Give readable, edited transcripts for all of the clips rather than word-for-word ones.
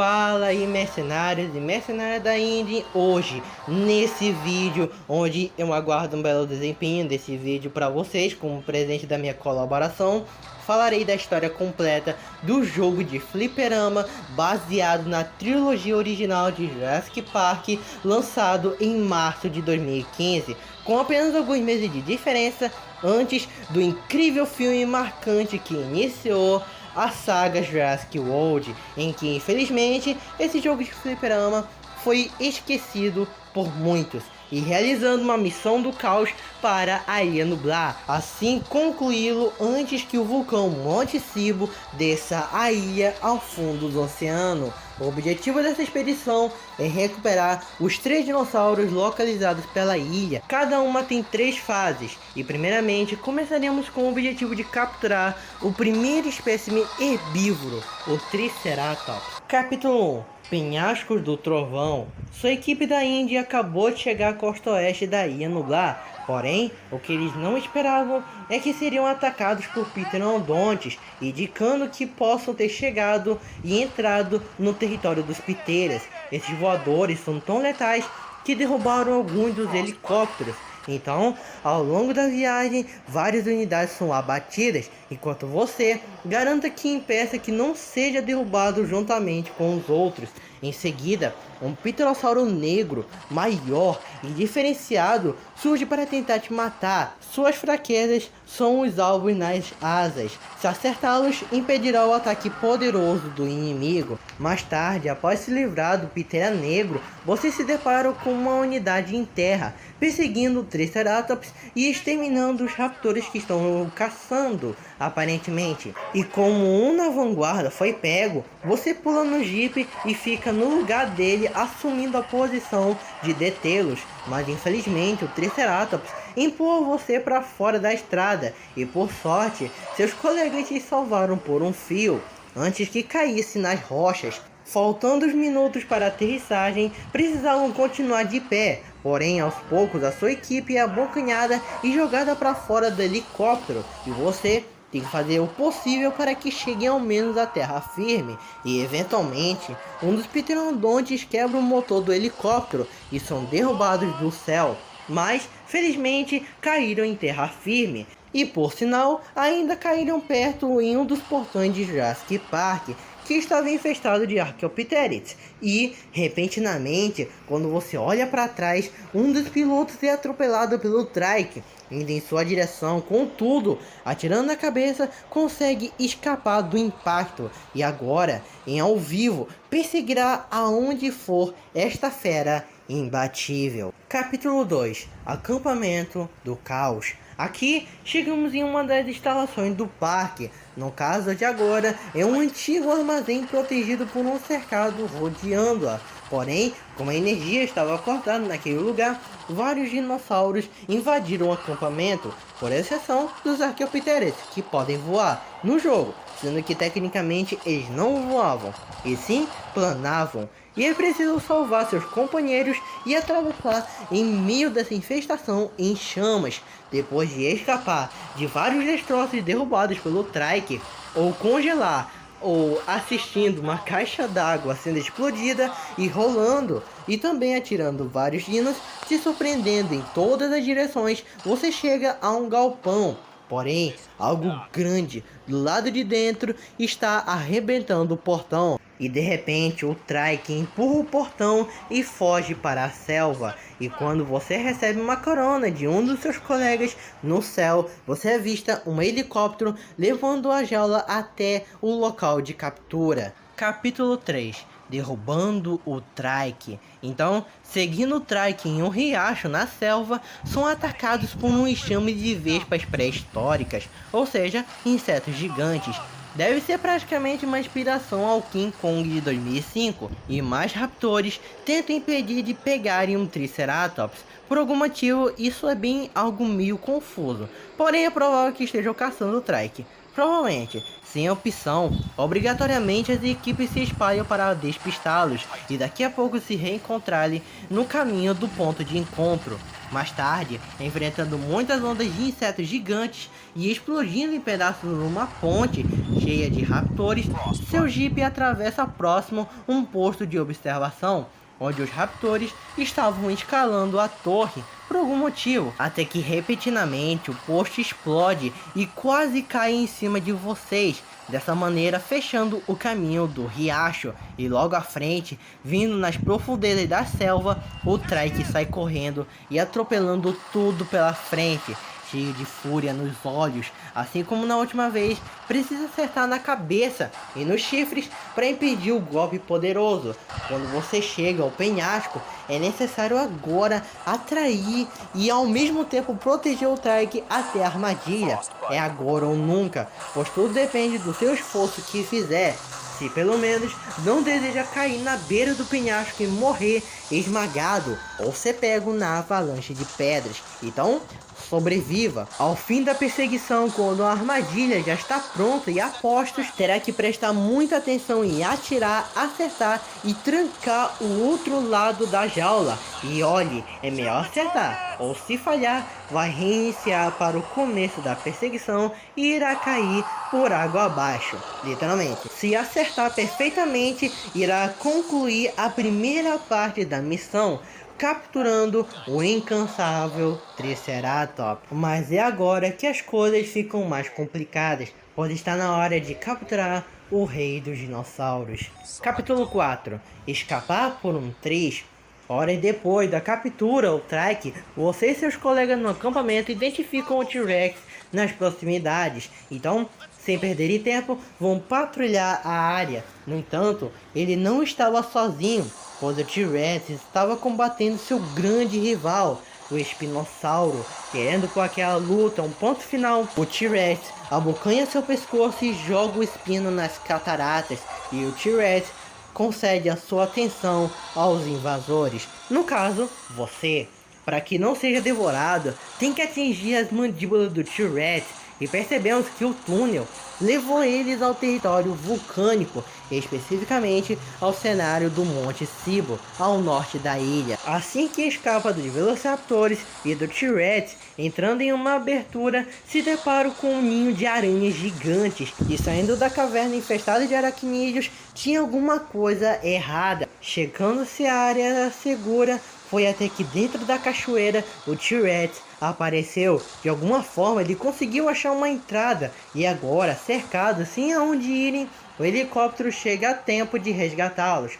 Fala aí, mercenários e mercenárias da Indy. Hoje, nesse vídeo, onde eu aguardo um belo desempenho desse vídeo para vocês, como presente da minha colaboração, falarei da história completa do jogo de fliperama, baseado na trilogia original de Jurassic Park, lançado em março de 2015, com apenas alguns meses de diferença antes do incrível filme marcante que iniciou a saga Jurassic World, em que infelizmente esse jogo de fliperama foi esquecido por muitos, e realizando uma missão do caos para a Ilha Nublar, assim concluí-lo antes que o vulcão Monte Sibo desça a ilha ao fundo do oceano. O objetivo dessa expedição é recuperar os 3 dinossauros localizados pela ilha. Cada uma tem 3 fases, e primeiramente começaremos com o objetivo de capturar o primeiro espécime herbívoro, o Triceratops. Capítulo 1: Penhascos do Trovão. Sua equipe da Indy acabou de chegar à costa oeste da Ilha Nublar, porém, o que eles não esperavam é que seriam atacados por pteranodontes, indicando que possam ter chegado e entrado no território dos piteiras. Esses voadores são tão letais que derrubaram alguns dos helicópteros. Então, ao longo da viagem, várias unidades são abatidas, enquanto você garanta que impeça que não seja derrubado juntamente com os outros. Em seguida, um pterossauro negro, maior e diferenciado, surge para tentar te matar. Suas fraquezas são os alvos nas asas. Se acertá-los, impedirá o ataque poderoso do inimigo. Mais tarde, após se livrar do Ptera negro, você se depara com uma unidade em terra, perseguindo o Triceratops e exterminando os raptores que estão o caçando, aparentemente. E como um na vanguarda foi pego, você pula no Jeep e fica no lugar dele, assumindo a posição de detê-los. Mas infelizmente o Triceratops empurra você para fora da estrada, e por sorte, seus colegas te salvaram por um fio, antes que caísse nas rochas. Faltando os minutos para a aterrissagem, precisavam continuar de pé, porém aos poucos a sua equipe é abocanhada e jogada para fora do helicóptero, e você tem que fazer o possível para que cheguem ao menos à terra firme, e eventualmente um dos pteranodontes quebra o motor do helicóptero e são derrubados do céu, mas felizmente caíram em terra firme. E por sinal, ainda caíram perto em um dos portões de Jurassic Park, que estava infestado de Archaeopteryx, e repentinamente, quando você olha para trás, um dos pilotos é atropelado pelo Trike, indo em sua direção. Contudo, atirando na cabeça, consegue escapar do impacto, e agora, em ao vivo, perseguirá aonde for esta fera imbatível. Capítulo 2: Acampamento do Caos. Aqui chegamos em uma das instalações do parque. No caso de agora, é um antigo armazém protegido por um cercado rodeando-a. Porém, como a energia estava cortada naquele lugar, vários dinossauros invadiram o acampamento, por exceção dos Archaeopteryx, que podem voar no jogo, sendo que tecnicamente eles não voavam, e sim planavam. E é preciso salvar seus companheiros e atravessar em meio dessa infestação em chamas. Depois de escapar de vários destroços derrubados pelo Trike, ou congelar, ou assistindo uma caixa d'água sendo explodida e rolando, e também atirando vários dinos, te surpreendendo em todas as direções, você chega a um galpão. Porém, algo grande do lado de dentro está arrebentando o portão. E de repente o Trike empurra o portão e foge para a selva. E quando você recebe uma carona de um dos seus colegas no céu, você avista um helicóptero levando a jaula até o local de captura. Capítulo 3: Derrubando o Trike. Então, seguindo o Trike em um riacho na selva, são atacados por um enxame de vespas pré-históricas, ou seja, insetos gigantes. Deve ser praticamente uma inspiração ao King Kong de 2005, e mais raptores tentam impedir de pegarem um Triceratops. Por algum motivo, isso é bem algo meio confuso, porém é provável que estejam caçando o Trike. Provavelmente, sem opção, obrigatoriamente as equipes se espalham para despistá-los e daqui a pouco se reencontrarem no caminho do ponto de encontro. Mais tarde, enfrentando muitas ondas de insetos gigantes e explodindo em pedaços numa ponte cheia de raptores, seu Jeep atravessa próximo um posto de observação, onde os raptores estavam escalando a torre por algum motivo, até que repentinamente o posto explode e quase cai em cima de vocês, dessa maneira fechando o caminho do riacho, e logo à frente, vindo nas profundezas da selva, o Trike sai correndo e atropelando tudo pela frente, cheio de fúria nos olhos, assim como na última vez, precisa acertar na cabeça e nos chifres para impedir o golpe poderoso. Quando você chega ao penhasco, é necessário agora atrair e ao mesmo tempo proteger o Trike até a armadilha. É agora ou nunca, pois tudo depende do seu esforço que fizer. Se pelo menos não deseja cair na beira do penhasco e morrer esmagado ou ser pego na avalanche de pedras. Então, sobreviva. Ao fim da perseguição, quando a armadilha já está pronta e a postos, terá que prestar muita atenção em atirar, acertar e trancar o outro lado da jaula. E olhe, é melhor acertar, ou se falhar, vai reiniciar para o começo da perseguição e irá cair por água abaixo, literalmente. Se acertar perfeitamente, irá concluir a primeira parte da missão, capturando o incansável Triceratops. Mas é agora que as coisas ficam mais complicadas, pois está na hora de capturar o rei dos dinossauros. Capítulo 4. Escapar por um triz. Horas depois da captura, o Trike, você e seus colegas no acampamento identificam o T-Rex nas proximidades. Então, sem perder tempo, vão patrulhar a área. No entanto, ele não estava sozinho, pois o T-Rex estava combatendo seu grande rival, o Espinossauro. Querendo com aquela luta um ponto final, o T-Rex abocanha seu pescoço e joga o espino nas cataratas, e o T-Rex concede a sua atenção aos invasores. No caso, você. Para que não seja devorado, tem que atingir as mandíbulas do T-Rex, e percebemos que o túnel levou eles ao território vulcânico, especificamente ao cenário do Monte Sibo, ao norte da ilha. Assim que escapa dos Velociraptors e do T-Rex, entrando em uma abertura, se deparam com um ninho de aranhas gigantes, e saindo da caverna infestada de aracnídeos, tinha alguma coisa errada. Chegando-se à área segura, foi até que dentro da cachoeira o T-Rex apareceu. De alguma forma ele conseguiu achar uma entrada, e agora, cercado sem aonde irem, o helicóptero chega a tempo de resgatá-los.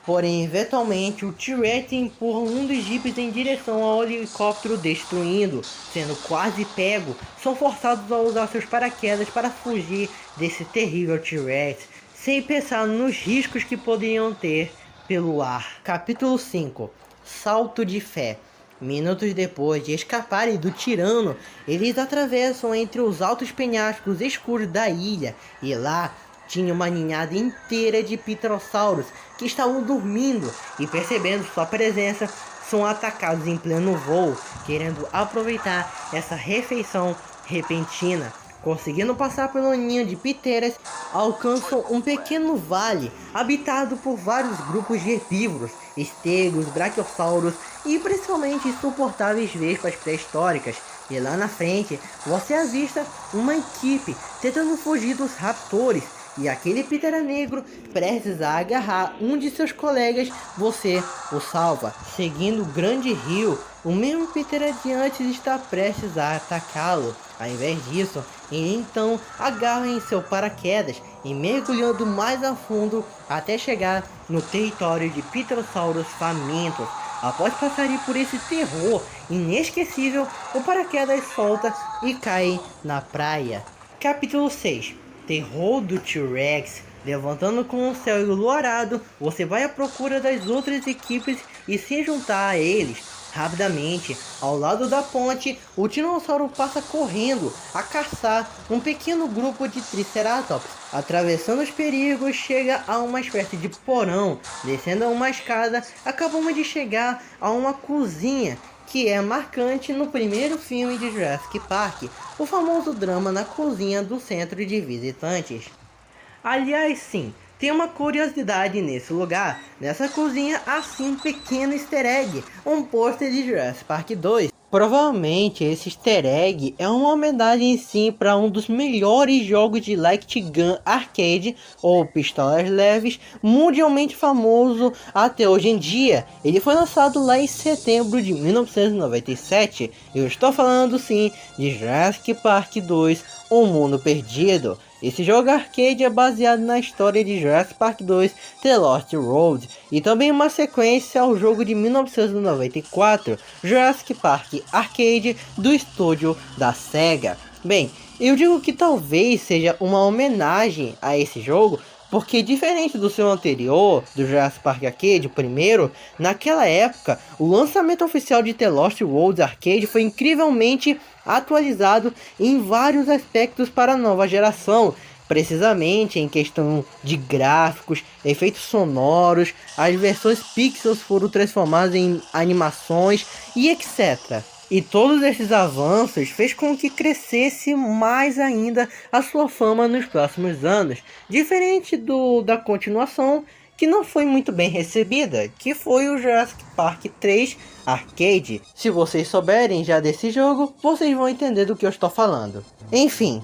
Porém, eventualmente, o T-Rex empurra um dos jipes em direção ao helicóptero, destruindo. Sendo quase pego, são forçados a usar seus paraquedas para fugir desse terrível T-Rex, sem pensar nos riscos que poderiam ter pelo ar. Capítulo 5. Salto de fé. Minutos depois de escaparem do tirano, eles atravessam entre os altos penhascos escuros da ilha, e lá tinha uma ninhada inteira de pterossauros que estavam dormindo, e percebendo sua presença, são atacados em pleno voo, querendo aproveitar essa refeição repentina. Conseguindo passar pelo ninho de pteras, alcançam um pequeno vale habitado por vários grupos de herbívoros, estegos, braquiosauros e principalmente insuportáveis vespas pré-históricas. E lá na frente, você avista uma equipe tentando fugir dos raptores, e aquele ptera negro, prestes a agarrar um de seus colegas, você o salva. Seguindo o grande rio, o mesmo ptera de antes está prestes a atacá-lo. Ao invés disso, ele então agarra em seu paraquedas e mergulhando mais a fundo até chegar no território de pterossauros famintos. Após passarem por esse terror inesquecível, o paraquedas solta e cai na praia. Capítulo 6. Terror do T-Rex. Levantando com o céu enluarado, você vai à procura das outras equipes e se juntar a eles. Rapidamente, ao lado da ponte, o dinossauro passa correndo a caçar um pequeno grupo de Triceratops. Atravessando os perigos, chega a uma espécie de porão. Descendo a uma escada, acabamos de chegar a uma cozinha que é marcante no primeiro filme de Jurassic Park, o famoso drama na cozinha do centro de visitantes. Aliás, sim, tem uma curiosidade nesse lugar. Nessa cozinha há sim um pequeno easter egg, um pôster de Jurassic Park 2. Provavelmente esse easter egg é uma homenagem sim para um dos melhores jogos de Light Gun Arcade, ou pistolas leves, mundialmente famoso até hoje em dia. Ele foi lançado lá em setembro de 1997. Eu estou falando sim de Jurassic Park 2, O Mundo Perdido. Esse jogo arcade é baseado na história de Jurassic Park 2, The Lost Road, e também uma sequência ao jogo de 1994, Jurassic Park Arcade, do estúdio da SEGA. Bem, eu digo que talvez seja uma homenagem a esse jogo, porque diferente do seu anterior, do Jurassic Park Arcade, o primeiro, naquela época, o lançamento oficial de The Lost Worlds Arcade foi incrivelmente atualizado em vários aspectos para a nova geração, precisamente em questão de gráficos, efeitos sonoros, as versões pixels foram transformadas em animações e etc. E todos esses avanços fez com que crescesse mais ainda a sua fama nos próximos anos, diferente da continuação, que não foi muito bem recebida, que foi o Jurassic Park 3 Arcade. Se vocês souberem já desse jogo, vocês vão entender do que eu estou falando. Enfim,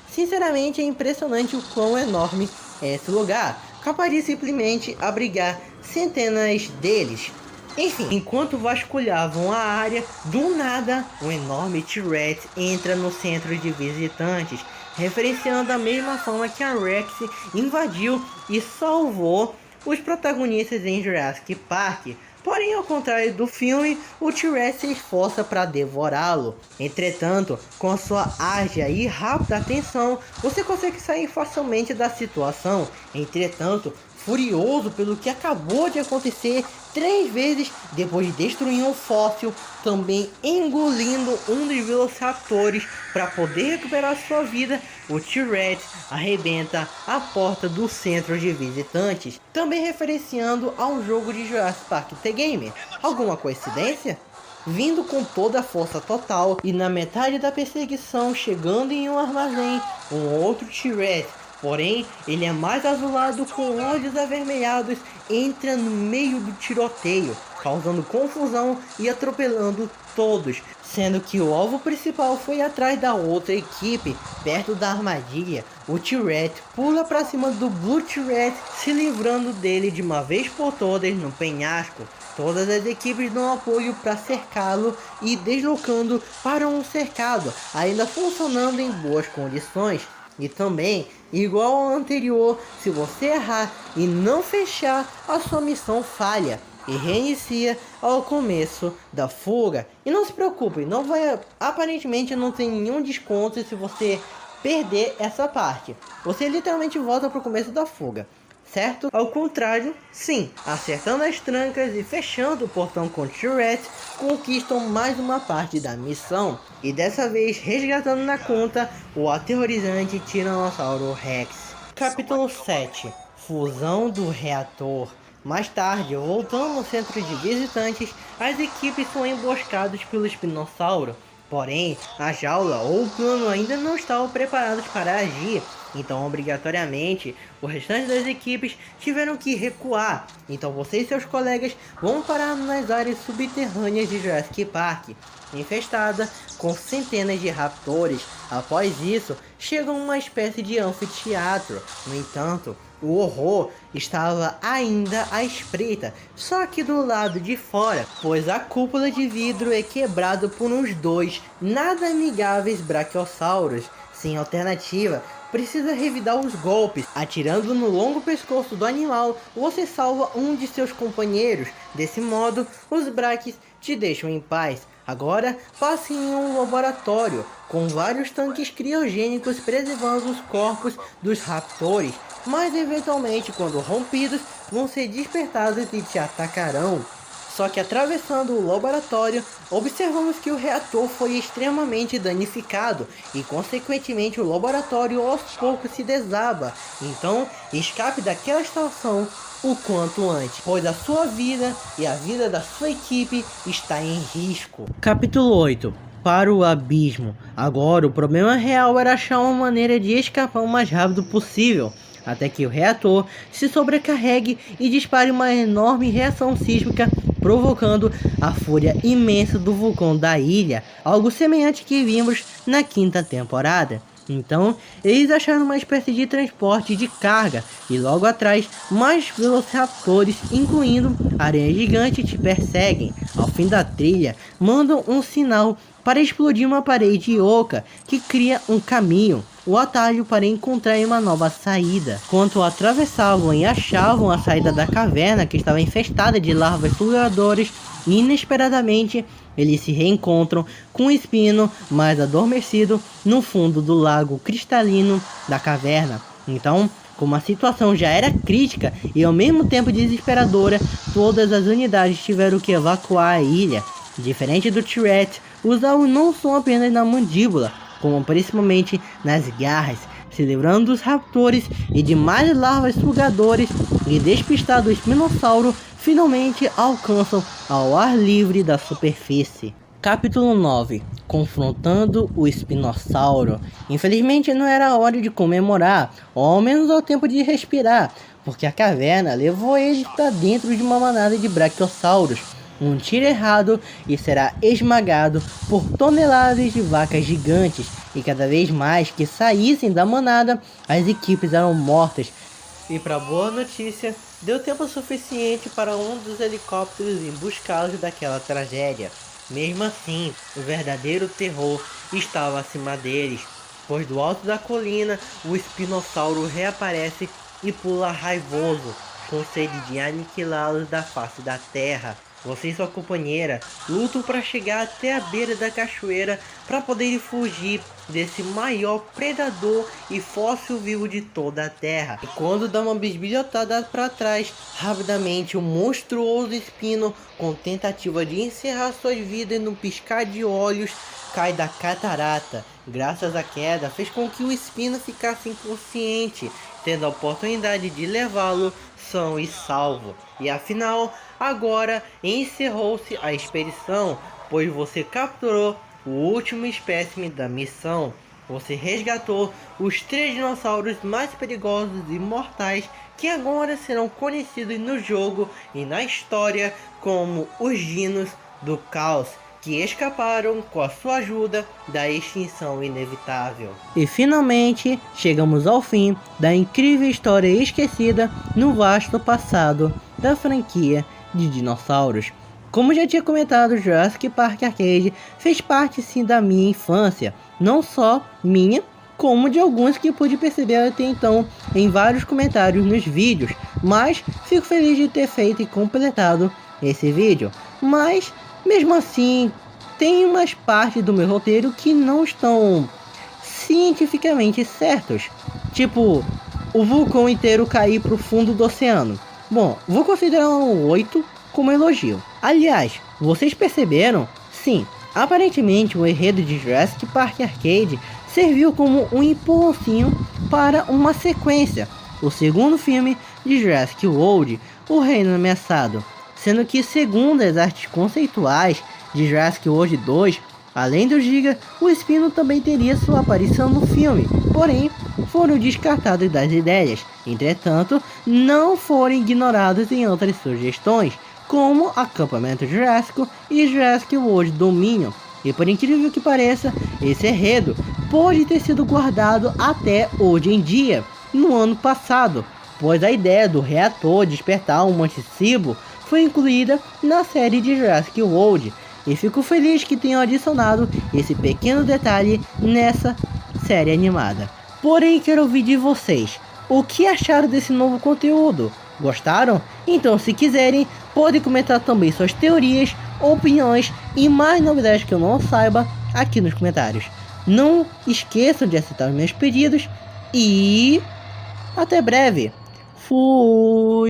sinceramente é impressionante o quão enorme é esse lugar, capaz de simplesmente abrigar centenas deles. Enfim, enquanto vasculhavam a área, do nada, um enorme T-Rex entra no centro de visitantes, referenciando a mesma forma que a Rex invadiu e salvou os protagonistas em Jurassic Park. Porém, ao contrário do filme, o T-Rex se esforça para devorá-lo. Entretanto, com sua ágil e rápida atenção, você consegue sair facilmente da situação. Entretanto, furioso pelo que acabou de acontecer 3 vezes depois de destruir um fóssil, também engolindo um dos velociraptores para poder recuperar sua vida, o T-Rex arrebenta a porta do centro de visitantes, também referenciando ao jogo de Jurassic Park The Game. Alguma coincidência? Vindo com toda a força total e na metade da perseguição chegando em um armazém, um outro T-Rex, porém, ele é mais azulado com olhos avermelhados, entra no meio do tiroteio, causando confusão e atropelando todos, sendo que o alvo principal foi atrás da outra equipe, perto da armadilha. O T-Rex pula para cima do Blue T-Rex, se livrando dele de uma vez por todas no penhasco. Todas as equipes dão apoio para cercá-lo e deslocando para um cercado, ainda funcionando em boas condições. E também, igual ao anterior, se você errar e não fechar, a sua missão falha e reinicia ao começo da fuga. E não se preocupe, aparentemente não tem nenhum desconto se você perder essa parte. Você literalmente volta para o começo da fuga, certo? Ao contrário, sim, acertando as trancas e fechando o portão com T-Rex, conquistam mais uma parte da missão. E dessa vez resgatando na conta o aterrorizante Tiranossauro Rex. Capítulo 7. Fusão do reator. Mais tarde, voltando no centro de visitantes, as equipes são emboscadas pelo espinossauro. Porém, a jaula ou o plano ainda não estavam preparados para agir, então obrigatoriamente o restante das equipes tiveram que recuar. Então você e seus colegas vão parar nas áreas subterrâneas de Jurassic Park, infestada com centenas de raptores. Após isso, chega uma espécie de anfiteatro. No entanto, o horror estava ainda à espreita, só que do lado de fora, pois a cúpula de vidro é quebrada por uns 2 nada amigáveis braquiossauros. Sem alternativa, precisa revidar os golpes. Atirando no longo pescoço do animal, você salva um de seus companheiros. Desse modo, os braques te deixam em paz. Agora, passe em um laboratório, com vários tanques criogênicos preservando os corpos dos raptores, mas eventualmente, quando rompidos, vão ser despertados e te atacarão. Só que atravessando o laboratório, observamos que o reator foi extremamente danificado e consequentemente o laboratório aos poucos se desaba. Então, escape daquela estação o quanto antes, pois a sua vida e a vida da sua equipe está em risco. Capítulo 8. Para o abismo. Agora o problema real era achar uma maneira de escapar o mais rápido possível, até que o reator se sobrecarregue e dispare uma enorme reação sísmica, provocando a fúria imensa do vulcão da ilha, algo semelhante que vimos na 5ª temporada. Então, eles acharam uma espécie de transporte de carga e logo atrás, mais velociraptors, incluindo aranhas gigantes, te perseguem. Ao fim da trilha, mandam um sinal para explodir uma parede oca que cria um caminho, o atalho para encontrar uma nova saída. Quando atravessavam e achavam a saída da caverna, que estava infestada de larvas sugadoras, inesperadamente eles se reencontram com o Espino mais adormecido no fundo do lago cristalino da caverna. Então, como a situação já era crítica e ao mesmo tempo desesperadora, todas as unidades tiveram que evacuar a ilha. Diferente do T-Rex, os alvos não são apenas na mandíbula, como principalmente nas garras, se livrando dos raptores e de mais larvas sugadoras, e despistado o espinossauro finalmente alcançam ao ar livre da superfície. Capítulo 9. Confrontando o espinossauro. Infelizmente não era hora de comemorar, ou ao menos ao tempo de respirar, porque a caverna levou eles para dentro de uma manada de braquiossauros. Um tiro errado e será esmagado por toneladas de vacas gigantes, e cada vez mais que saíssem da manada, as equipes eram mortas. E para boa notícia, deu tempo suficiente para um dos helicópteros ir buscá-los daquela tragédia. Mesmo assim, o verdadeiro terror estava acima deles, pois do alto da colina o espinossauro reaparece e pula raivoso, com sede de aniquilá-los da face da terra. Você e sua companheira lutam para chegar até a beira da cachoeira para poderem fugir desse maior predador e fóssil vivo de toda a Terra. E quando dá uma bisbilhotada para trás, rapidamente o monstruoso espino, com tentativa de encerrar suas vidas no piscar de olhos, cai da catarata. Graças à queda, fez com que o espino ficasse inconsciente, tendo a oportunidade de levá-lo são e salvo. E afinal, agora encerrou-se a expedição, pois você capturou o último espécime da missão. Você resgatou os 3 dinossauros mais perigosos e mortais que agora serão conhecidos no jogo e na história como os Dinos do Caos, que escaparam com a sua ajuda da extinção inevitável. E finalmente chegamos ao fim da incrível história esquecida no vasto passado da franquia de dinossauros. Como já tinha comentado, Jurassic Park Arcade fez parte sim da minha infância, não só minha, como de alguns que pude perceber até então em vários comentários nos vídeos, mas fico feliz de ter feito e completado esse vídeo. Mas mesmo assim, tem umas partes do meu roteiro que não estão cientificamente certos, tipo o vulcão inteiro cair para o fundo do oceano. Bom, vou considerar um 8 como elogio. Aliás, vocês perceberam? Sim, aparentemente o enredo de Jurassic Park Arcade serviu como um empurrãozinho para uma sequência, o segundo filme de Jurassic World, O Reino Ameaçado, sendo que segundo as artes conceituais de Jurassic World 2, além do Giga, o Espino também teria sua aparição no filme, porém foram descartados das ideias. Entretanto, não foram ignorados em outras sugestões, como Acampamento Jurássico e Jurassic World Dominion. E por incrível que pareça, esse enredo pode ter sido guardado até hoje em dia, no ano passado, pois a ideia do reator despertar um Monte Sibo foi incluída na série de Jurassic World, e fico feliz que tenham adicionado esse pequeno detalhe nessa série animada. Porém, quero ouvir de vocês, o que acharam desse novo conteúdo? Gostaram? Então, se quiserem, podem comentar também suas teorias, opiniões e mais novidades que eu não saiba aqui nos comentários. Não esqueçam de aceitar os meus pedidos e até breve. Fui!